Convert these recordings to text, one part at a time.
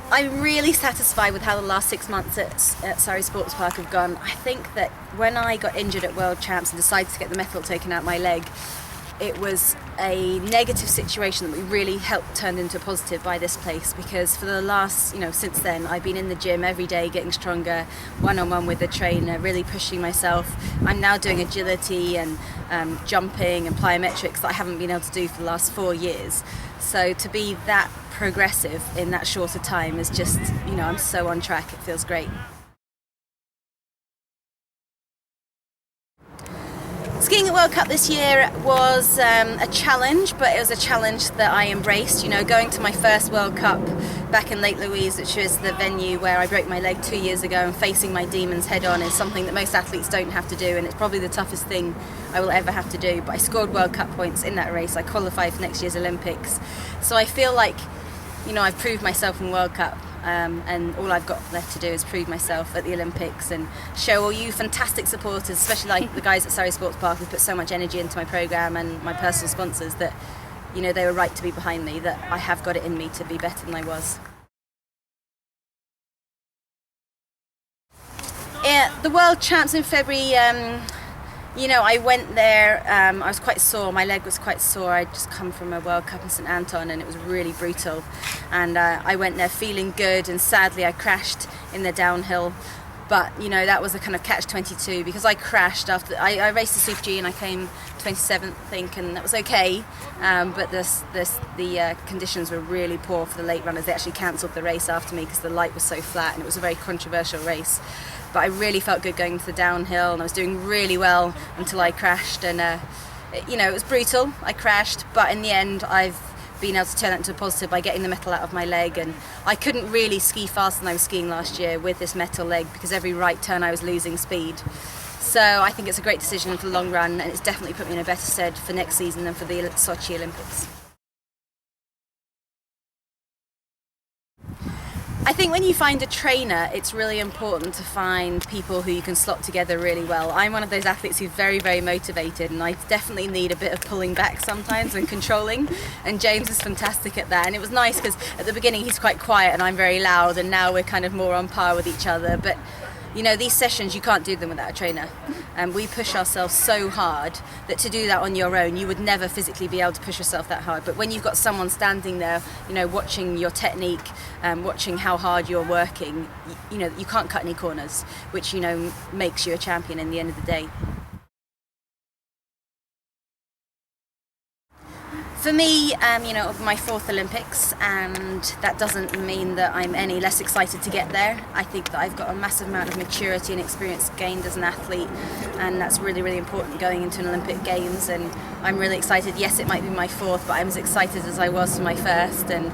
I'm really satisfied with how the last 6 months at Surrey Sports Park have gone. I think that when I got injured at World Champs and decided to get the metal taken out my leg, it was a negative situation that we really helped turn into a positive by this place, because for the last, since then, I've been in the gym every day, getting stronger, one-on-one with the trainer, really pushing myself. I'm now doing agility and jumping and plyometrics that I haven't been able to do for the last 4 years. So to be that progressive in that shorter time is just, I'm so on track. It feels great. Skiing at World Cup this year was a challenge, but it was a challenge that I embraced. Going to my first World Cup back in Lake Louise, which was the venue where I broke my leg 2 years ago, and facing my demons head on is something that most athletes don't have to do, and it's probably the toughest thing I will ever have to do. But I scored World Cup points in that race. I qualified for next year's Olympics. So I feel like, I've proved myself in World Cup. And all I've got left to do is prove myself at the Olympics and show all you fantastic supporters, especially like the guys at Surrey Sports Park who put so much energy into my programme, and my personal sponsors, that they were right to be behind me, that I have got it in me to be better than I was. The World Champs in February, I went there, I was quite sore, my leg was quite sore. I'd just come from a World Cup in St Anton and it was really brutal. And I went there feeling good, and sadly I crashed in the downhill. But, that was a kind of catch-22, because I crashed after, I raced the Super G and I came 27th, I think, and that was okay. But the conditions were really poor for the late runners. They actually cancelled the race after me because the light was so flat, and it was a very controversial race. But I really felt good going to the downhill, and I was doing really well until I crashed. And, it was brutal. I crashed, but in the end I've been able to turn that into a positive by getting the metal out of my leg. And I couldn't really ski faster than I was skiing last year with this metal leg, because every right turn I was losing speed. So I think it's a great decision for the long run, and it's definitely put me in a better stead for next season and for the Sochi Olympics. I think when you find a trainer, it's really important to find people who you can slot together really well. I'm one of those athletes who's very, very motivated, and I definitely need a bit of pulling back sometimes and controlling, and James is fantastic at that. And it was nice because at the beginning he's quite quiet and I'm very loud, and now we're kind of more on par with each other. But these sessions, you can't do them without a trainer. And we push ourselves so hard that to do that on your own, you would never physically be able to push yourself that hard. But when you've got someone standing there, watching your technique, watching how hard you're working, you can't cut any corners, which, makes you a champion in the end of the day. For me, my 4th Olympics, and that doesn't mean that I'm any less excited to get there. I think that I've got a massive amount of maturity and experience gained as an athlete, and that's really, really important going into an Olympic Games. And I'm really excited. Yes, it might be my 4th, but I'm as excited as I was for my 1st, and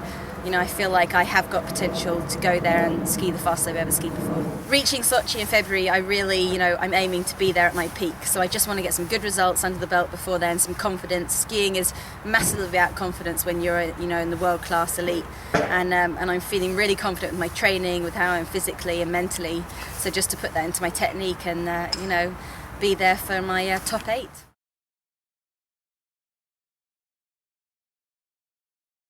I feel like I have got potential to go there and ski the fastest I've ever skied before. Reaching Sochi in February, I really, I'm aiming to be there at my peak. So I just want to get some good results under the belt before then, some confidence. Skiing is massively about confidence when you're, in the world-class elite. And I'm feeling really confident with my training, with how I'm physically and mentally. So just to put that into my technique and, be there for my top 8.